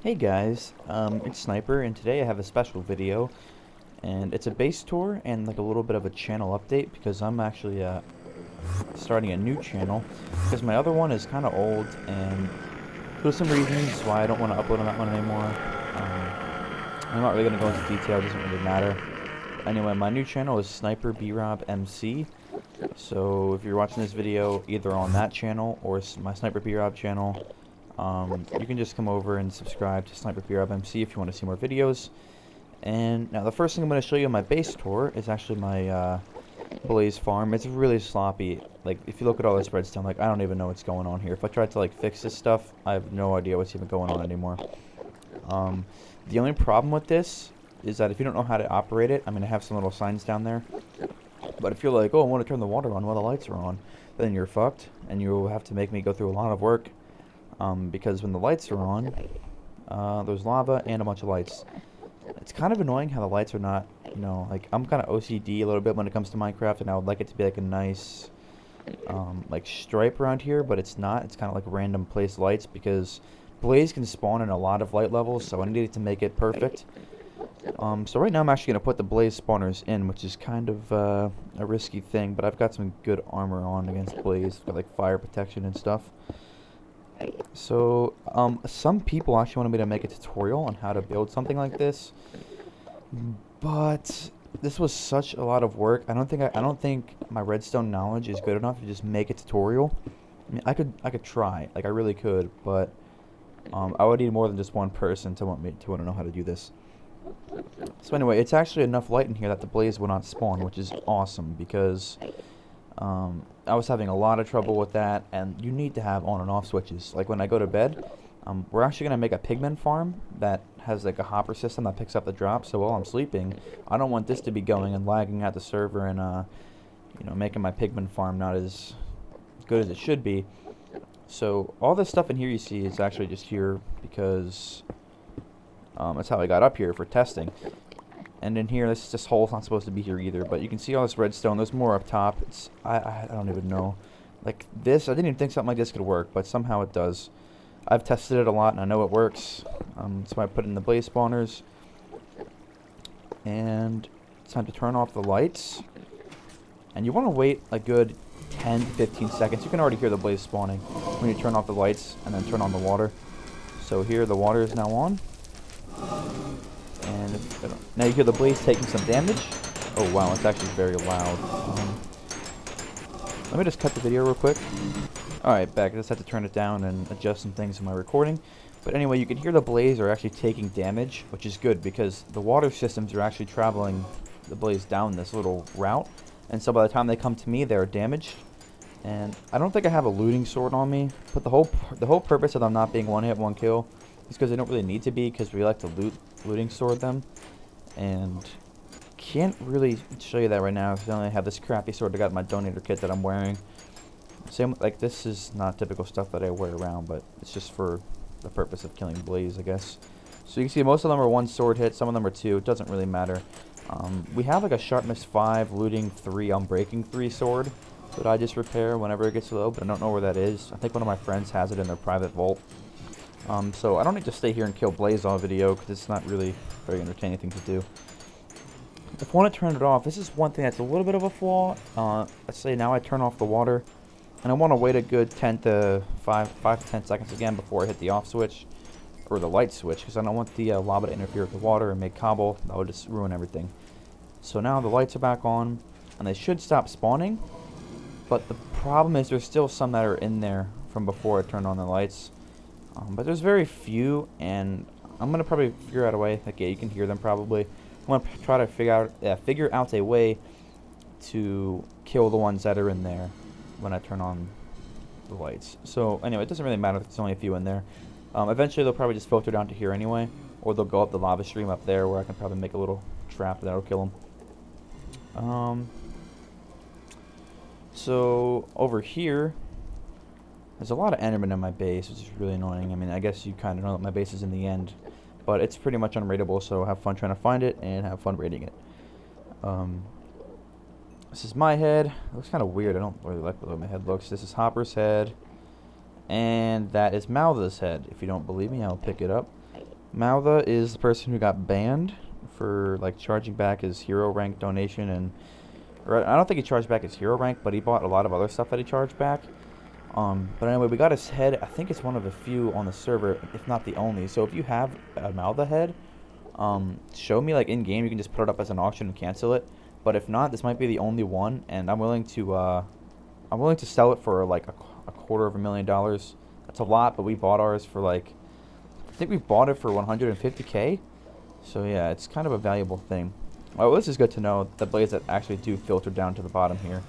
Hey guys, it's Sniper, and today I have a special video, and it's a base tour and like a little bit of a channel update because I'm actually starting a new channel because my other one is kind of old, and there's some reasons why I don't want to upload on that one anymore. I'm not really going to go into detail, it doesn't really matter. Anyway, my new channel is SniperBrobMC, so if you're watching this video either on that channel or my SniperBrob channel, you can just come over and subscribe to SniperBrobMC if you want to see more videos. And now the first thing I'm going to show you on my base tour is actually my Blaze farm. It's really sloppy. Like, if you look at all this redstone, like, I don't even know what's going on here. If I tried to, like, fix this stuff, I have no idea what's even going on anymore. The only problem with this is that if you don't know how to operate it, I'm going to have some little signs down there. But if you're like, oh, I want to turn the water on while the lights are on, then you're fucked, and you'll have to make me go through a lot of work. Because when the lights are on, there's lava and a bunch of lights. It's kind of annoying how the lights are not, you know, like, I'm kind of OCD a little bit when it comes to Minecraft, and I would like it to be like a nice, like, stripe around here, but it's not. It's kind of like random place lights because Blaze can spawn in a lot of light levels, so I needed to make it perfect. So right now I'm actually going to put the Blaze spawners in, which is kind of a risky thing, but I've got some good armor on against Blaze. I've got, like, fire protection and stuff. So, some people actually wanted me to make a tutorial on how to build something like this, but this was such a lot of work. I don't think my redstone knowledge is good enough to just make a tutorial. I mean, I could try, like, I really could, but I would need more than just one person to want to know how to do this. So anyway, it's actually enough light in here that the blaze will not spawn, which is awesome because I was having a lot of trouble with that, and you need to have on and off switches. Like when I go to bed, we're actually going to make a pigman farm that has like a hopper system that picks up the drops, so while I'm sleeping, I don't want this to be going and lagging at the server and, you know, making my pigman farm not as good as it should be. So all this stuff in here you see is actually just here because that's how I got up here for testing. And in here, this hole's not supposed to be here either, but you can see all this redstone. There's more up top. It's I don't even know. Like this, I didn't even think something like this could work, but somehow it does. I've tested it a lot, and I know it works. That's why I put in the blaze spawners. And it's time to turn off the lights. And you want to wait a good 10 to 15 seconds. You can already hear the blaze spawning when you turn off the lights and then turn on the water. So here, the water is now on. And now you hear the blaze taking some damage. Oh wow, it's actually very loud. Let me just cut the video real quick. Alright, back. I just had to turn it down and adjust some things in my recording. But anyway, you can hear the blaze are actually taking damage, which is good because the water systems are actually traveling the blaze down this little route. And so by the time they come to me, they're damaged. And I don't think I have a looting sword on me, but the whole purpose of them not being one hit, one kill is because they don't really need to be, because we like to looting sword them, and can't really show you that right now because I only have this crappy sword I got in my donator kit that I'm wearing. Same, like, this is not typical stuff that I wear around, but it's just for the purpose of killing blaze, I guess. So you can see most of them are one sword hit, some of them are two. It doesn't really matter. We have like a sharpness 5, looting 3, unbreaking 3 sword that I just repair whenever it gets low, but I don't know where that is. I think one of my friends has it in their private vault. So I don't need to stay here and kill blaze all video because it's not really very entertaining thing to do. If I want to turn it off, this is one thing that's a little bit of a flaw. Let's say now I turn off the water, and I want to wait a good 5 to 10 seconds again before I hit the off switch, or the light switch, because I don't want the lava to interfere with the water and make cobble. That would just ruin everything. So now the lights are back on, and they should stop spawning, but the problem is there's still some that are in there from before I turned on the lights. But there's very few, and I'm gonna probably figure out a way. Like, yeah, you can hear them probably. I'm gonna try to figure out a way to kill the ones that are in there when I turn on the lights. So anyway, it doesn't really matter if there's only a few in there. Eventually they'll probably just filter down to here anyway, or they'll go up the lava stream up there where I can probably make a little trap that'll kill them. So over here, there's a lot of endermen in my base, which is really annoying. I mean, I guess you kind of know that my base is in the end, but it's pretty much unraidable, so have fun trying to find it and have fun raiding it. This is my head. It looks kind of weird. I don't really like the way my head looks. This is Hopper's head, and that is Malva's head. If you don't believe me, I'll pick it up. Maltha is the person who got banned for like charging back his hero rank donation, and or I don't think he charged back his hero rank, but he bought a lot of other stuff that he charged back. But anyway, we got his head. I think it's one of the few on the server, if not the only. So if you have a Maltha head, show me like in game. You can just put it up as an auction and cancel it. But if not, this might be the only one, and I'm willing to sell it for like a $250,000. That's a lot, but we bought ours for like, I think we bought it for 150K. So yeah, it's kind of a valuable thing. Oh, this is good to know. The blades that actually do filter down to the bottom here.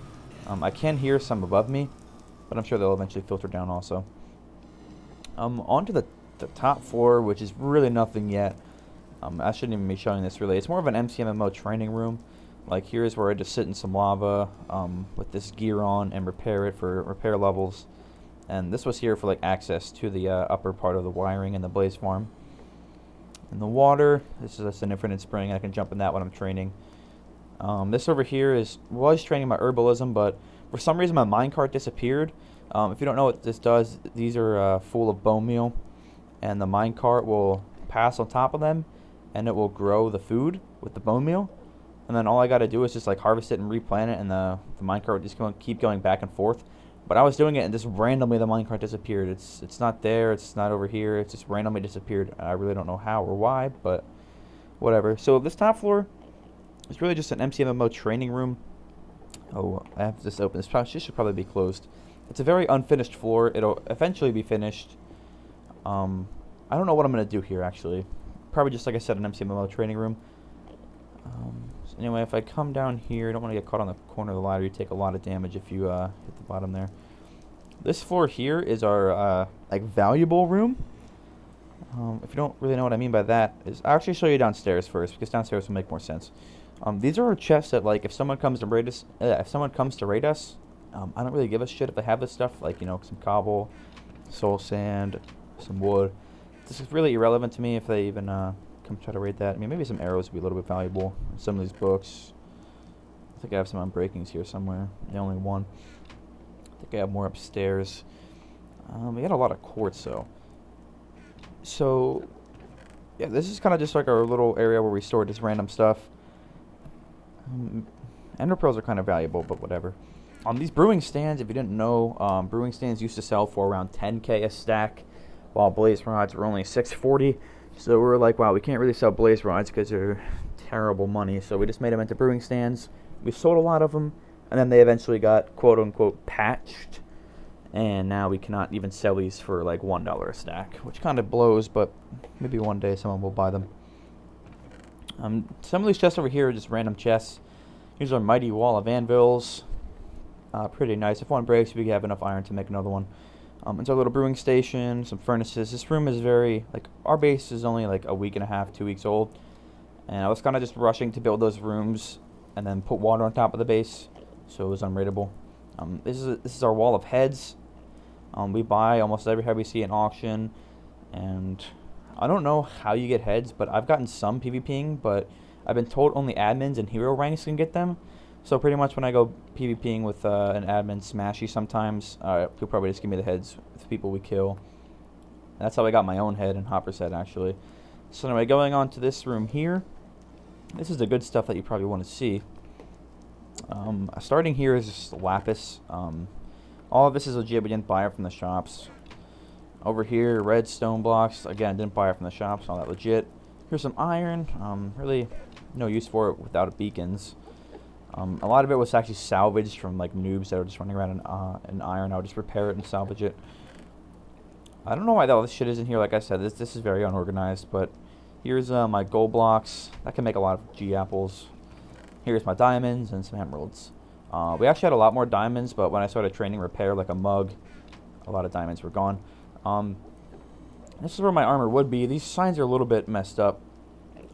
I can hear some above me, but I'm sure they'll eventually filter down also. Onto the top floor, which is really nothing yet. I shouldn't even be showing this really. It's more of an MCMMO training room. Like here's where I just sit in some lava with this gear on and repair it for repair levels. And this was here for like access to the upper part of the wiring in the blaze farm. And the water, this is just an infinite spring. I can jump in that when I'm training. This over here was training my herbalism, but for some reason my minecart disappeared. If you don't know what this does, these are full of bone meal, and the minecart will pass on top of them, and it will grow the food with the bone meal. And then all I got to do is just like harvest it and replant it, and the minecart just keep going back and forth. But I was doing it, and just randomly the minecart disappeared. It's not there. It's not over here. It's just randomly disappeared. I really don't know how or why, but whatever. So this top floor is really just an MCMMO training room. Oh, I have this open. This should probably be closed. It's a very unfinished floor. It'll eventually be finished. I don't know what I'm gonna do here actually. Probably just like I said, an MCMMO training room. So anyway, if I come down here, I don't want to get caught on the corner of the ladder. You take a lot of damage if you hit the bottom there. This floor here is our like valuable room. If you don't really know what I mean by that, I'll actually show you downstairs first, because downstairs will make more sense. These are our chests that, like, if someone comes to raid us, I don't really give a shit if they have this stuff, like, you know, some cobble, soul sand, some wood. This is really irrelevant to me if they even come try to raid that. I mean, maybe some arrows would be a little bit valuable. Some of these books. I think I have some unbreakings here somewhere. The only one. I think I have more upstairs. We got a lot of quartz, though. So, yeah, this is kind of just like our little area where we store just random stuff. Ender pearls are kind of valuable, but whatever. These brewing stands, if you didn't know, brewing stands used to sell for around 10K a stack, while blaze rods were only 640. So we were like, wow, we can't really sell blaze rods because they're terrible money. So we just made them into brewing stands. We sold a lot of them, and then they eventually got quote-unquote patched. And now we cannot even sell these for like $1 a stack, which kind of blows, but maybe one day someone will buy them. Some of these chests over here are just random chests. Here's our mighty wall of anvils. Pretty nice. If one breaks, we have enough iron to make another one. It's our little brewing station, some furnaces. This room is very, like, our base is only like a week and a half, 2 weeks old. And I was kind of just rushing to build those rooms and then put water on top of the base, so it was unraidable. This is our wall of heads. We buy almost every head we see in auction, and I don't know how you get heads, but I've gotten some PvPing, but I've been told only admins and hero ranks can get them. So pretty much when I go PvPing with an admin smashy sometimes, he'll probably just give me the heads with people we kill. And that's how I got my own head and Hopper's head, actually. So anyway, going on to this room here. This is the good stuff that you probably want to see. Starting here is just lapis. All of this is legit. We didn't buy it from the shops. Over here, red stone blocks. Again, didn't buy it from the shops. All that legit. Here's some iron. Really no use for it without beacons. A lot of it was actually salvaged from like noobs that were just running around in iron. I would just repair it and salvage it. I don't know why all this shit isn't here. Like I said, this is very unorganized. But here's my gold blocks. That can make a lot of G apples. Here's my diamonds and some emeralds. We actually had a lot more diamonds, but when I started training repair like a mug, a lot of diamonds were gone. This is where my armor would be. These signs are a little bit messed up.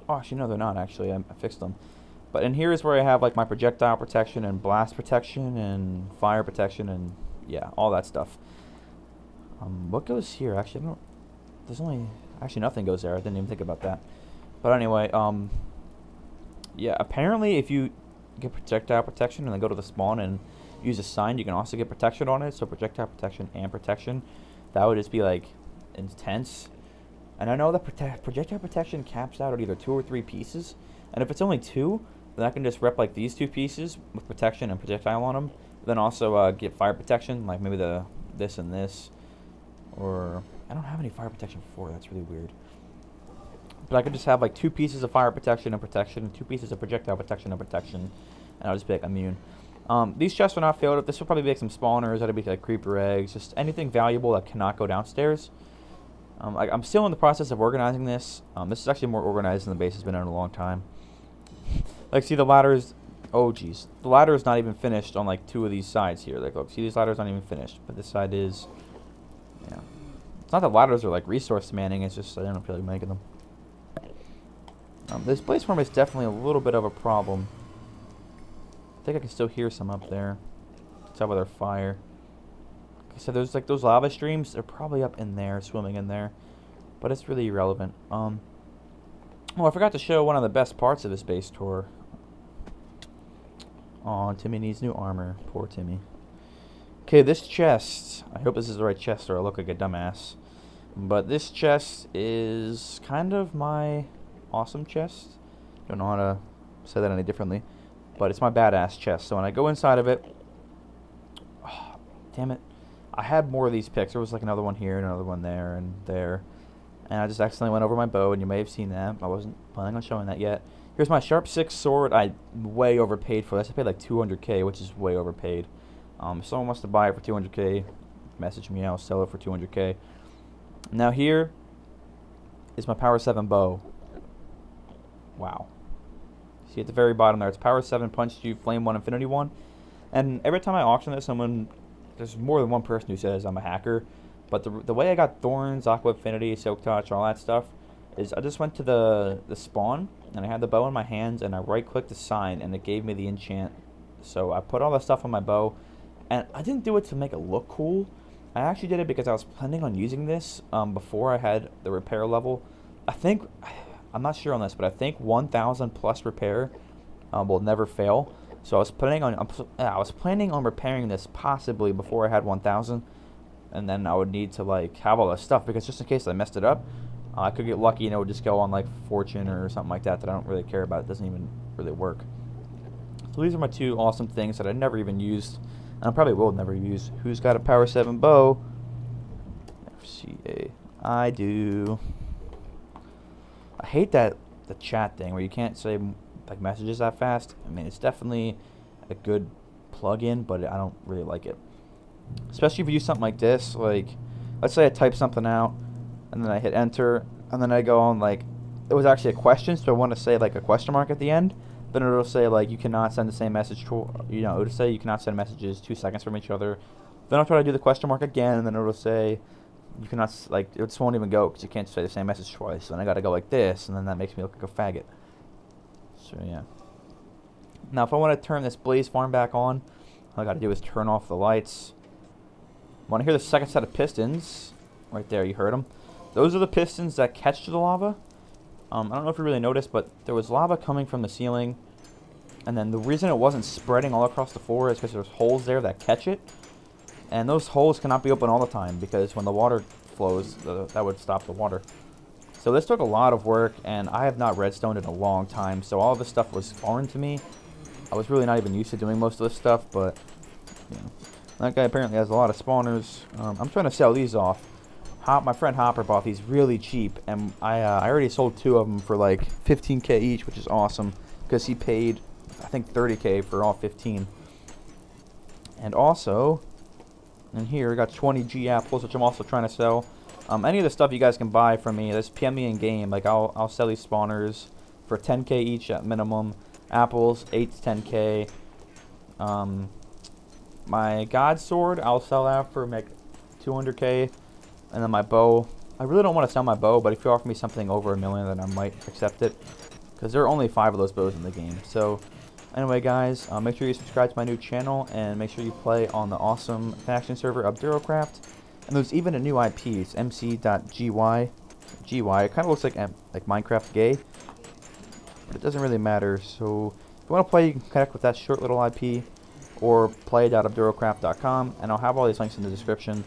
Oh, actually, no, they're not, actually. I fixed them. But in here is where I have like my projectile protection and blast protection and fire protection and, yeah, all that stuff. What goes here? Actually, I don't... There's only... Actually, nothing goes there. I didn't even think about that. But anyway, yeah, apparently if you get projectile protection and then go to the spawn and use a sign, you can also get protection on it. So projectile protection and protection. That would just be like intense. And I know that projectile protection caps out at either 2 or 3 pieces. And if it's only 2, then I can just rep like these 2 pieces with protection and projectile on them. Then also get fire protection, like maybe this and this. Or I don't have any fire protection for. That's really weird. But I could just have like 2 pieces of fire protection and 2 pieces of projectile protection and protection. And I'll just be like immune. These chests are not filled up. This will probably be like some spawners. That'll be like creeper eggs. Just anything valuable that cannot go downstairs. I'm still in the process of organizing this. This is actually more organized than the base has been in a long time. Like, see the ladders. Oh, geez. The ladder is not even finished on like 2 of these sides here. Like, look, see these ladders aren't even finished. But this side is. Yeah. It's not that ladders are like resource demanding. It's just I don't feel like making them. This blaze farm is definitely a little bit of a problem. I think I can still hear some up there. Let's have their fire. So there's like those lava streams. They're probably up in there, swimming in there, but it's really irrelevant. Oh, I forgot to show one of the best parts of this base tour. Oh, Timmy needs new armor. Poor Timmy. Okay, this chest. I hope this is the right chest, or I look like a dumbass. But this chest is kind of my awesome chest. Don't know how to say that any differently, but it's my badass chest. So when I go inside of it, oh, damn it. I had more of these picks. There was like another one here, another one there, and there. And I just accidentally went over my bow, and you may have seen that. I wasn't planning on showing that yet. Here's my Sharp 6 sword. I way overpaid for this. I paid like 200k, which is way overpaid. If someone wants to buy it for 200k, message me. I'll sell it for 200k. Now here is my Power 7 bow. Wow. See at the very bottom there, it's Power 7, Punch 2, Flame 1, Infinity 1. And every time I auction this, there's more than one person who says I'm a hacker, but the way I got Thorns, Aqua Affinity, Silk Touch, all that stuff, is I just went to the spawn, and I had the bow in my hands, and I right-clicked the sign, and it gave me the enchant. So I put all that stuff on my bow, and I didn't do it to make it look cool. I actually did it because I was planning on using this before I had the repair level. I'm not sure on this, but I think 1,000 plus repair will never fail. So I was planning on repairing this possibly before I had 1,000, and then I would need to like have all this stuff because just in case I messed it up, I could get lucky and it would just go on like Fortune or something like that I don't really care about. It doesn't even really work. So these are my 2 awesome things that I never even used, and I probably will never use. Who's got a Power 7 bow? FCA. I do. I hate the chat thing where you can't say like messages that fast. I mean, it's definitely a good plug-in, but I don't really like it. Especially if you use something like this, like let's say I type something out and then I hit enter and then I go on like it was actually a question, so I want to say like a question mark at the end. Then it'll say like you cannot send the same message to, it'll say you cannot send messages 2 seconds from each other. Then I'll try to do the question mark again, and then it'll say you cannot, like it just won't even go because you can't say the same message twice. And I gotta go like this, and then that makes me look like a faggot. So yeah. Now if I want to turn this blaze farm back on, all I gotta do is turn off the lights. Want to hear the second set of pistons? Right there, you heard them. Those are the pistons that catch to the lava. I don't know if you really noticed, but there was lava coming from the ceiling, and then the reason it wasn't spreading all across the floor is because there's holes there that catch it, and those holes cannot be open all the time because when the water flows, that would stop the water. So this took a lot of work, and I have not redstoned in a long time, so all of this stuff was foreign to me. I was really not even used to doing most of this stuff, but you know, that guy apparently has a lot of spawners. I'm trying to sell these off. My friend Hopper bought these really cheap, and I already sold 2 of them for like 15k each, which is awesome because he paid, I think, 30k for all 15. And also, in here we got 20 G apples, which I'm also trying to sell. Any of the stuff you guys can buy from me, just PM me in game. Like I'll sell these spawners for 10k each at minimum. Apples 8 to 10k. My God sword, I'll sell that for like 200k. And then my bow, I really don't want to sell my bow, but if you offer me something over $1 million, then I might accept it. Because there are only 5 of those bows in the game. So, anyway guys, make sure you subscribe to my new channel, and make sure you play on the awesome faction server obdurocraft. And there's even a new IP, it's mc.gy. It kind of looks like Minecraft gay, but it doesn't really matter. So, if you want to play, you can connect with that short little IP, or play.obdurocraft.com, and I'll have all these links in the description.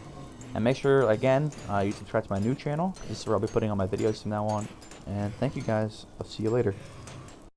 And make sure, again, you subscribe to my new channel. This is where I'll be putting all my videos from now on. And thank you guys. I'll see you later.